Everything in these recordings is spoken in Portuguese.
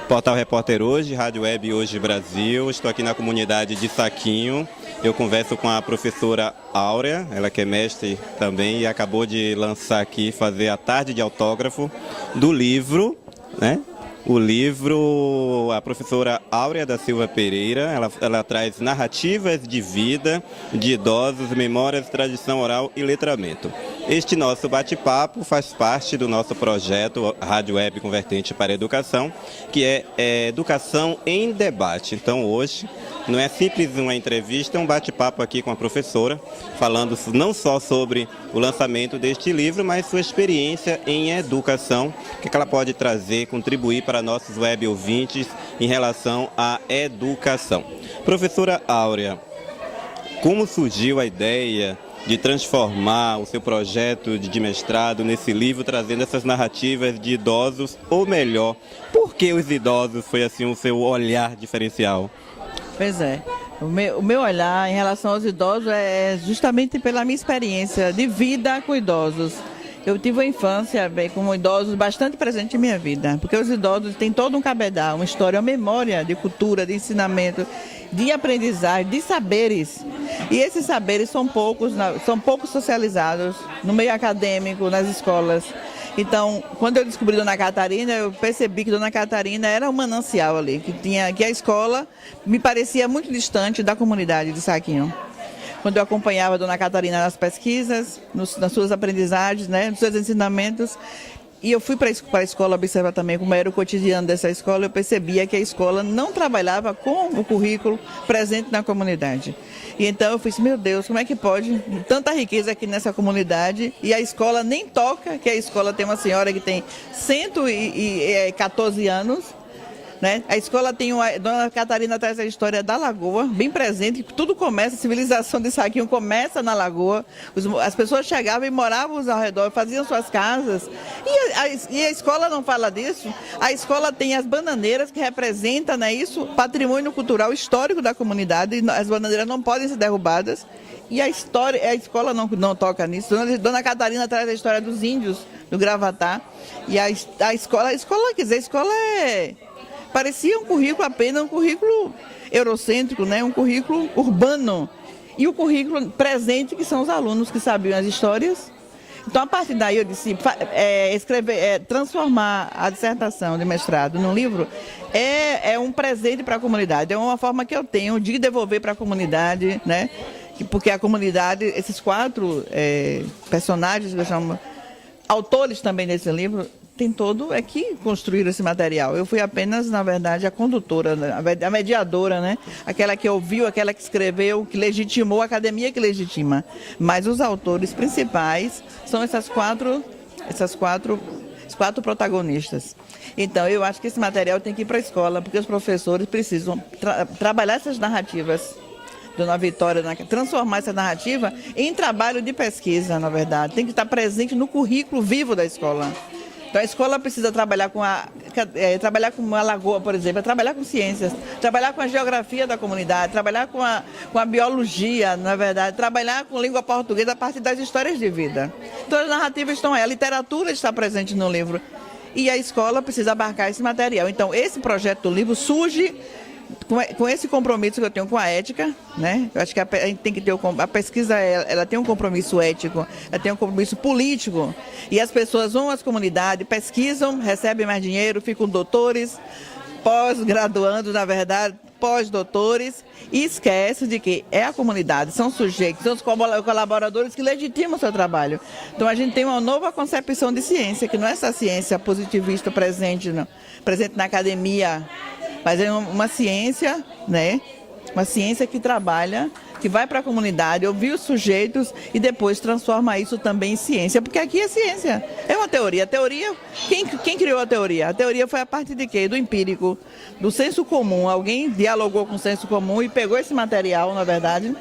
Portal Repórter Hoje, Rádio Web Hoje Brasil. Estou aqui na comunidade de Saquinho. Eu converso com a professora Áurea, ela que é mestre também e acabou de lançar aqui, fazer a tarde de autógrafo do livro, né? O livro, a professora Áurea da Silva Pereira, ela traz narrativas de vida, de idosos, memórias, tradição oral e letramento. Este nosso bate-papo faz parte do nosso projeto Rádio Web Convertente para a Educação, que é Educação em Debate. Então hoje não é simples uma entrevista, é um bate-papo aqui com a professora, falando não só sobre o lançamento deste livro, mas sua experiência em educação, o que ela pode trazer, contribuir para nossos web ouvintes em relação à educação. Professora Áurea, como surgiu a ideia de transformar o seu projeto de mestrado nesse livro, trazendo essas narrativas de idosos, ou melhor, por que os idosos foi assim o seu olhar diferencial? Pois é, o meu olhar em relação aos idosos é justamente pela minha experiência de vida com idosos. Eu tive uma infância com idosos bastante presente em minha vida, porque os idosos têm todo um cabedal, uma história, uma memória de cultura, de ensinamento, de aprendizagem, de saberes. E esses saberes são poucos socializados no meio acadêmico, nas escolas. Então, quando eu descobri Dona Catarina, eu percebi que Dona Catarina era um manancial ali, que a escola me parecia muito distante da comunidade de Saquinho. Quando eu acompanhava a Dona Catarina nas pesquisas, nas suas aprendizagens, né, nos seus ensinamentos, e eu fui para a escola observar também como era o cotidiano dessa escola, eu percebia que a escola não trabalhava com o currículo presente na comunidade. E então eu falei, meu Deus, como é que pode tanta riqueza aqui nessa comunidade e a escola nem toca, que a escola tem uma senhora que tem 114 anos, né? A escola tem Dona Catarina traz a história da Lagoa, bem presente, tudo começa, a civilização de Saquinho começa na Lagoa, as pessoas chegavam e moravam ao redor, faziam suas casas, e a escola não fala disso. A escola tem as bananeiras que representam, né, isso, patrimônio cultural histórico da comunidade, as bananeiras não podem ser derrubadas, e a escola não toca nisso. Dona Catarina traz a história dos índios, do Gravatá, e a escola, quer dizer, a escola parecia um currículo apenas, um currículo eurocêntrico, né? Um currículo urbano. E o currículo presente, que são os alunos que sabiam as histórias. Então, a partir daí, eu disse, transformar a dissertação de mestrado num livro é um presente para a comunidade. É uma forma que eu tenho de devolver para a comunidade, né? Porque a comunidade, esses 4 personagens, que eu chamo autores também desse livro, tem todo que construir esse material. Eu fui apenas, na verdade, a condutora, a mediadora, né? Aquela que ouviu, aquela que escreveu, que legitimou, a academia que legitima. Mas os autores principais são esses quatro protagonistas. Então, eu acho que esse material tem que ir para a escola, porque os professores precisam trabalhar essas narrativas. Dona Vitória, transformar essa narrativa em trabalho de pesquisa, na verdade. Tem que estar presente no currículo vivo da escola. Então a escola precisa trabalhar com a lagoa, por exemplo, trabalhar com ciências, trabalhar com a geografia da comunidade, trabalhar com a biologia, na verdade, trabalhar com língua portuguesa a partir das histórias de vida. Então as narrativas estão aí, a literatura está presente no livro e a escola precisa abarcar esse material. Então esse projeto do livro surge com esse compromisso que eu tenho com a ética, né? Eu acho que a gente tem que ter a pesquisa, ela tem um compromisso ético, ela tem um compromisso político, e as pessoas vão às comunidades, pesquisam, recebem mais dinheiro, ficam doutores, pós-graduando, na verdade, pós-doutores, e esquecem de que é a comunidade, são sujeitos, são os colaboradores que legitimam o seu trabalho. Então a gente tem uma nova concepção de ciência, que não é essa ciência positivista presente na academia, mas é uma ciência, né? Uma ciência que trabalha, que vai para a comunidade, ouvir os sujeitos e depois transforma isso também em ciência. Porque aqui é ciência, é uma teoria. A teoria, quem criou a teoria? A teoria foi a partir de quê? Do empírico, do senso comum. Alguém dialogou com o senso comum e pegou esse material, na verdade,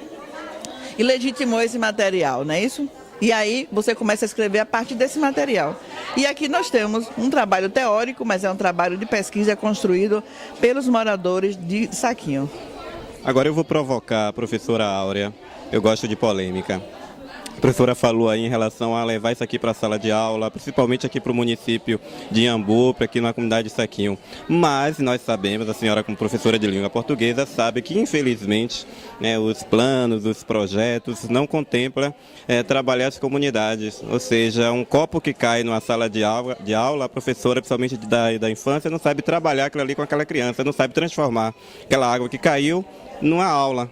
e legitimou esse material, não é isso? E aí você começa a escrever a partir desse material. E aqui nós temos um trabalho teórico, mas é um trabalho de pesquisa construído pelos moradores de Saquinho. Agora eu vou provocar a professora Áurea. Eu gosto de polêmica. A professora falou aí em relação a levar isso aqui para a sala de aula, principalmente aqui para o município de Iambu, para aqui na comunidade de Saquinho. Mas nós sabemos, a senhora como professora de língua portuguesa sabe que infelizmente os planos, os projetos não contemplam trabalhar as comunidades. Ou seja, um copo que cai numa sala de aula, a professora, principalmente da infância, não sabe trabalhar aquilo ali com aquela criança, não sabe transformar aquela água que caiu numa aula.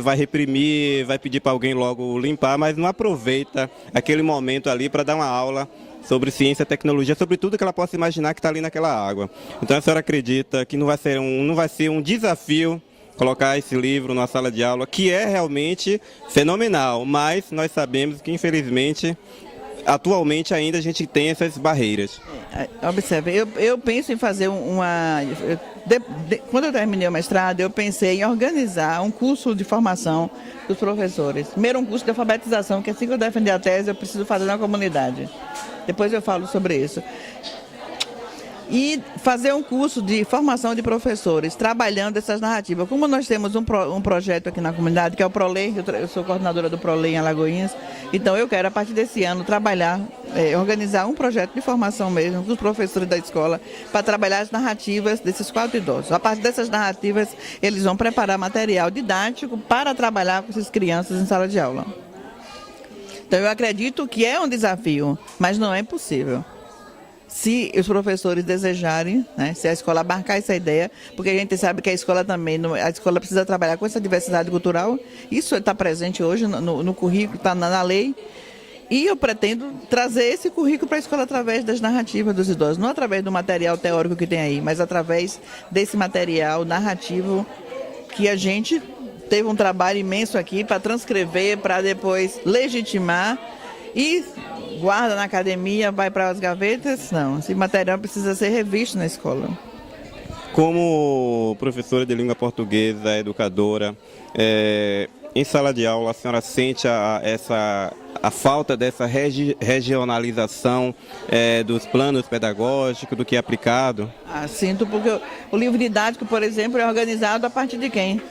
Vai reprimir, vai pedir para alguém logo limpar, mas não aproveita aquele momento ali para dar uma aula sobre ciência e tecnologia, sobre tudo que ela possa imaginar que está ali naquela água. Então a senhora acredita que não vai ser um desafio colocar esse livro na sala de aula, que é realmente fenomenal, mas nós sabemos que infelizmente atualmente ainda a gente tem essas barreiras. Observe, eu penso em fazer quando eu terminei o mestrado, eu pensei em organizar um curso de formação dos professores. Primeiro um curso de alfabetização, que assim que eu defender a tese, eu preciso fazer na comunidade. Depois eu falo sobre isso. E fazer um curso de formação de professores, trabalhando essas narrativas. Como nós temos um projeto aqui na comunidade, que é o ProLei, eu sou coordenadora do ProLei em Alagoinhas, então eu quero, a partir desse ano, trabalhar, organizar um projeto de formação mesmo, com os professores da escola, para trabalhar as narrativas desses 4 idosos. A partir dessas narrativas, eles vão preparar material didático para trabalhar com essas crianças em sala de aula. Então eu acredito que é um desafio, mas não é impossível. Se os professores desejarem, se a escola abarcar essa ideia, porque a gente sabe que a escola também, a escola precisa trabalhar com essa diversidade cultural, isso está presente hoje no currículo, está na lei, e eu pretendo trazer esse currículo para a escola através das narrativas dos idosos, não através do material teórico que tem aí, mas através desse material narrativo que a gente teve um trabalho imenso aqui para transcrever, para depois legitimar e guarda na academia, vai para as gavetas. Não, esse material precisa ser revisto na escola. Como professora de língua portuguesa, educadora, em sala de aula a senhora sente a falta dessa regionalização dos planos pedagógicos, do que é aplicado? Sinto, porque o livro didático, por exemplo, é organizado a partir de quem?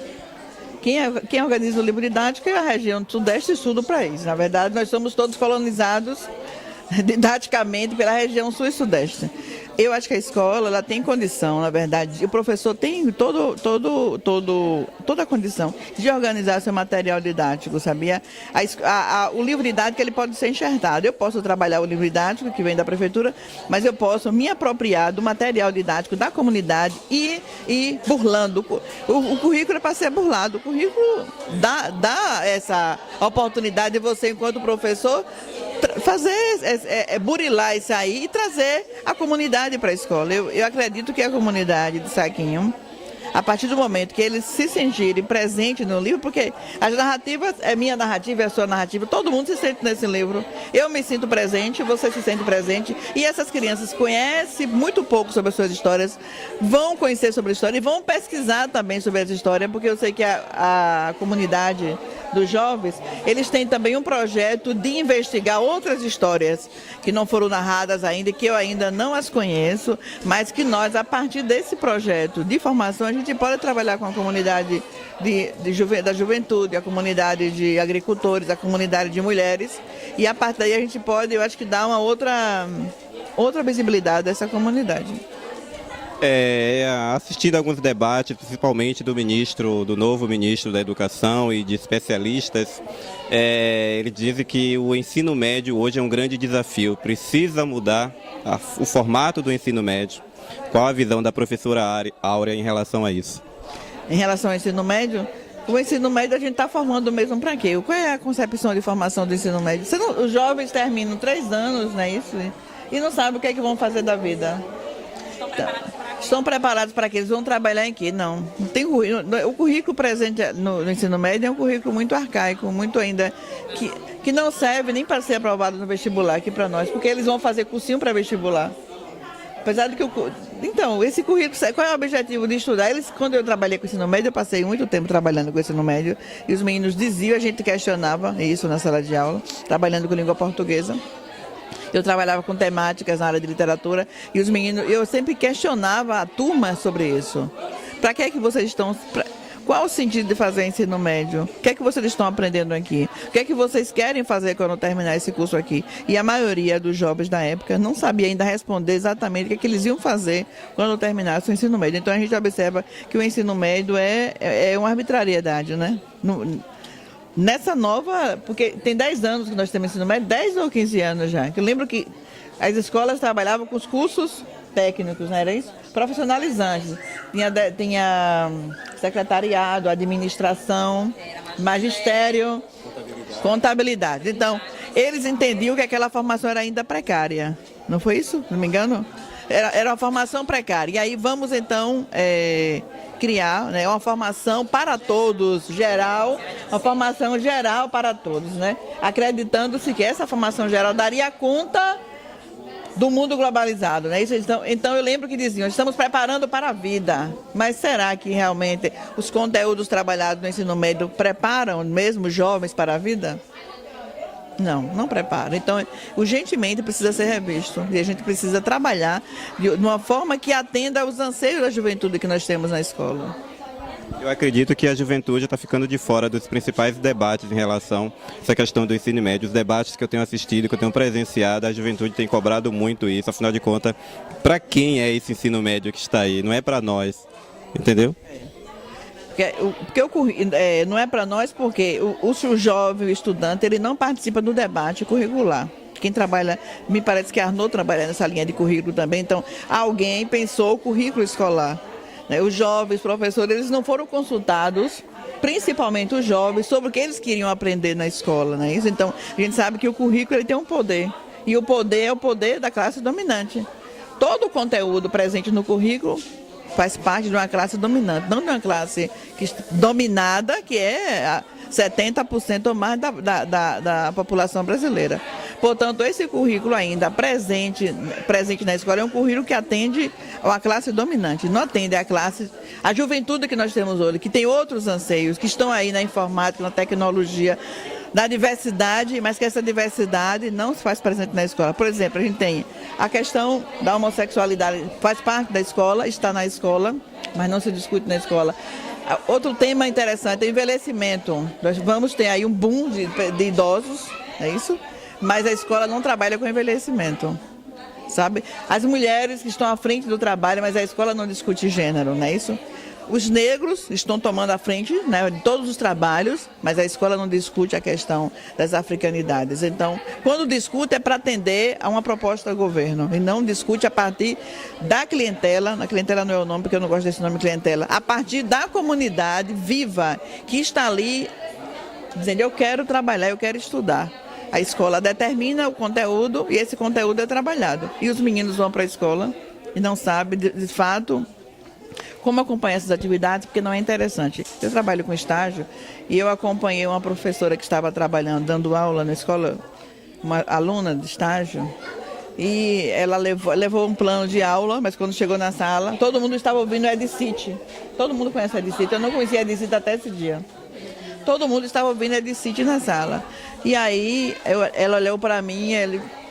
Quem organiza o livro didático é a região sudeste e sul do país. Na verdade, nós somos todos colonizados didaticamente pela região sul e sudeste. Eu acho que a escola ela tem condição, na verdade, o professor tem toda a condição de organizar seu material didático, sabia? O livro didático ele pode ser enxertado. Eu posso trabalhar o livro didático que vem da prefeitura, mas eu posso me apropriar do material didático da comunidade e ir burlando. O currículo é para ser burlado. O currículo dá essa oportunidade de você, enquanto professor, burilar isso aí e trazer a comunidade para a escola. Eu acredito que a comunidade de Saquinho, a partir do momento que eles se sentirem presentes no livro, porque as narrativas, é minha narrativa, é a sua narrativa, todo mundo se sente nesse livro. Eu me sinto presente, você se sente presente, e essas crianças conhecem muito pouco sobre as suas histórias, vão conhecer sobre a história e vão pesquisar também sobre essa história, porque eu sei que a comunidade dos jovens, eles têm também um projeto de investigar outras histórias que não foram narradas ainda, que eu ainda não as conheço, mas que nós, a partir desse projeto de formação, a gente pode trabalhar com a comunidade da juventude, a comunidade de agricultores, a comunidade de mulheres, e a partir daí a gente pode, eu acho que dar uma outra visibilidade a essa comunidade. Assistindo alguns debates, principalmente do novo ministro da Educação e de especialistas, ele diz que o ensino médio hoje é um grande desafio, precisa mudar o formato do ensino médio. Qual a visão da professora Áurea em relação a isso? Em relação ao ensino médio, o ensino médio a gente está formando mesmo para quê? Qual é a concepção de formação do ensino médio? Os jovens terminam 3 anos, não é isso? E não sabem o que é que vão fazer da vida. Estão preparados para que eles vão trabalhar em quê? Não tem o currículo presente no ensino médio é um currículo muito arcaico, muito ainda que não serve nem para ser aprovado no vestibular aqui para nós, porque eles vão fazer cursinho para vestibular. Apesar de que então, esse currículo, qual é o objetivo de estudar? Quando eu trabalhei com o ensino médio, eu passei muito tempo trabalhando com o ensino médio, e os meninos diziam, a gente questionava isso na sala de aula, trabalhando com língua portuguesa. Eu trabalhava com temáticas na área de literatura e os meninos, eu sempre questionava a turma sobre isso. Para que é que vocês estão... Qual o sentido de fazer ensino médio? O que é que vocês estão aprendendo aqui? O que é que vocês querem fazer quando terminar esse curso aqui? E a maioria dos jovens da época não sabia ainda responder exatamente o que é que eles iam fazer quando terminasse o ensino médio. Então a gente observa que o ensino médio é uma arbitrariedade, né? Nessa nova, porque tem 10 anos que nós temos ensino médio, 10 ou 15 anos já. Eu lembro que as escolas trabalhavam com os cursos técnicos, não era isso? Profissionalizantes. Tinha secretariado, administração, magistério, contabilidade. Então, eles entendiam que aquela formação era ainda precária. Não foi isso? Não me engano? Era uma formação precária. E aí vamos, então, criar, né, uma formação para todos, geral, uma formação geral para todos, né? Acreditando-se que essa formação geral daria conta do mundo globalizado, né? Então eu lembro que diziam, estamos preparando para a vida, mas será que realmente os conteúdos trabalhados no ensino médio preparam mesmo os jovens para a vida? Não preparam. Então, urgentemente precisa ser revisto e a gente precisa trabalhar de uma forma que atenda aos anseios da juventude que nós temos na escola. Eu acredito que a juventude está ficando de fora dos principais debates em relação a essa questão do ensino médio. Os debates que eu tenho assistido, que eu tenho presenciado, a juventude tem cobrado muito isso. Afinal de contas, para quem é esse ensino médio que está aí? Não é para nós, entendeu? Não é para nós porque o jovem, o estudante, ele não participa do debate curricular. Quem trabalha, me parece que a Arnaud trabalha nessa linha de currículo também, então alguém pensou o currículo escolar. Os jovens, os professores, eles não foram consultados, principalmente os jovens, sobre o que eles queriam aprender na escola, não é isso? Então, a gente sabe que o currículo ele tem um poder, e o poder é o poder da classe dominante. Todo o conteúdo presente no currículo faz parte de uma classe dominante, não de uma classe dominada, que é 70% ou mais da população brasileira. Portanto, esse currículo ainda presente na escola é um currículo que atende a uma classe dominante, não atende a juventude que nós temos hoje, que tem outros anseios, que estão aí na informática, na tecnologia, na diversidade, mas que essa diversidade não se faz presente na escola. Por exemplo, a gente tem a questão da homossexualidade, faz parte da escola, está na escola, mas não se discute na escola. Outro tema interessante é o envelhecimento. Nós vamos ter aí um boom de idosos, é isso? Mas a escola não trabalha com envelhecimento, sabe? As mulheres que estão à frente do trabalho, mas a escola não discute gênero, não é isso? Os negros estão tomando a frente, né, de todos os trabalhos, mas a escola não discute a questão das africanidades. Então, quando discute é para atender a uma proposta do governo e não discute a partir da clientela. A clientela não é o nome, porque eu não gosto desse nome clientela. A partir da comunidade viva que está ali dizendo, eu quero trabalhar, eu quero estudar. A escola determina o conteúdo e esse conteúdo é trabalhado. E os meninos vão para a escola e não sabem, de fato, como acompanhar essas atividades, porque não é interessante. Eu trabalho com estágio e eu acompanhei uma professora que estava trabalhando, dando aula na escola, uma aluna de estágio, e ela levou um plano de aula, mas quando chegou na sala, todo mundo estava ouvindo Ed City. Todo mundo conhece Ed City, eu não conhecia Ed City até esse dia. Todo mundo estava ouvindo Ed City na sala. E aí ela olhou para mim,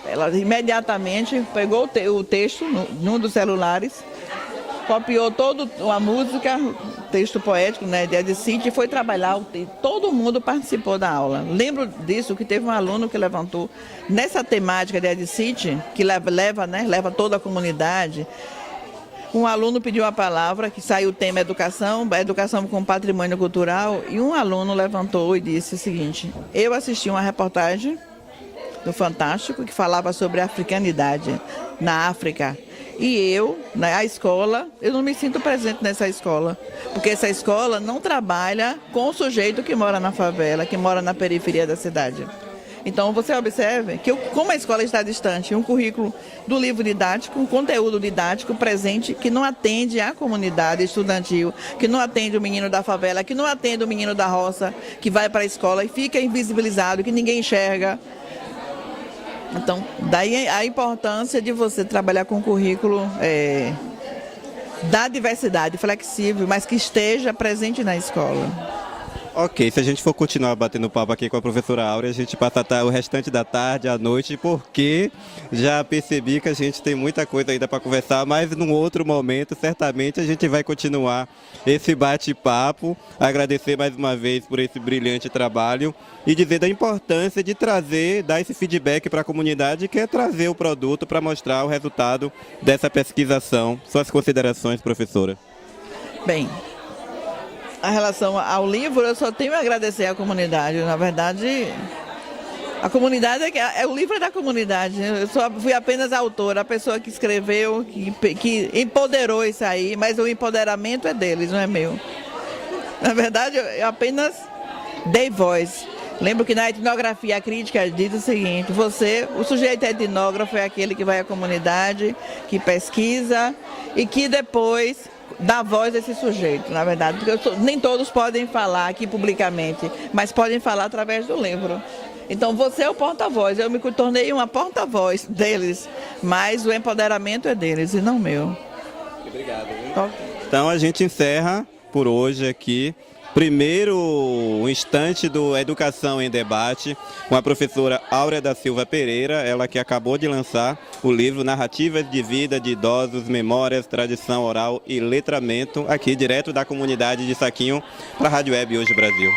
ela imediatamente pegou o texto num dos celulares, copiou toda a música, texto poético, né, de Ed City, e foi trabalhar o texto. Todo mundo participou da aula. Lembro disso, que teve um aluno que levantou nessa temática de Ed City, que leva toda a comunidade. Um aluno pediu a palavra, que saiu o tema educação como patrimônio cultural, e um aluno levantou e disse o seguinte: eu assisti uma reportagem do Fantástico que falava sobre a africanidade na África. E a escola, eu não me sinto presente nessa escola, porque essa escola não trabalha com o sujeito que mora na favela, que mora na periferia da cidade. Então, você observe que como a escola está distante, um currículo do livro didático, um conteúdo didático presente que não atende à comunidade estudantil, que não atende o menino da favela, que não atende o menino da roça, que vai para a escola e fica invisibilizado, que ninguém enxerga. Então, daí a importância de você trabalhar com um currículo da diversidade, flexível, mas que esteja presente na escola. Ok, se a gente for continuar batendo papo aqui com a professora Áurea, a gente passa o restante da tarde, à noite, porque já percebi que a gente tem muita coisa ainda para conversar, mas num outro momento, certamente, a gente vai continuar esse bate-papo. Agradecer mais uma vez por esse brilhante trabalho e dizer da importância de trazer, dar esse feedback para a comunidade, que é trazer o produto para mostrar o resultado dessa pesquisação. Suas considerações, professora. Bem, a relação ao livro, eu só tenho a agradecer à comunidade. Na verdade, a comunidade o livro é da comunidade. Eu só fui apenas a autora, a pessoa que escreveu, que empoderou isso aí, mas o empoderamento é deles, não é meu. Na verdade, eu apenas dei voz. Lembro que na etnografia a crítica diz o seguinte: o sujeito etnógrafo é aquele que vai à comunidade, que pesquisa e que depois dá voz a esse sujeito, na verdade, porque nem todos podem falar aqui publicamente, mas podem falar através do livro. Então você é o porta-voz, eu me tornei uma porta-voz deles, mas o empoderamento é deles e não meu. Obrigado. Então a gente encerra por hoje aqui. Primeiro instante do Educação em Debate, com a professora Áurea da Silva Pereira, ela que acabou de lançar o livro Narrativas de Vida de Idosos, Memórias, Tradição Oral e Letramento, aqui direto da comunidade de Saquinho, para a Rádio Web Hoje Brasil.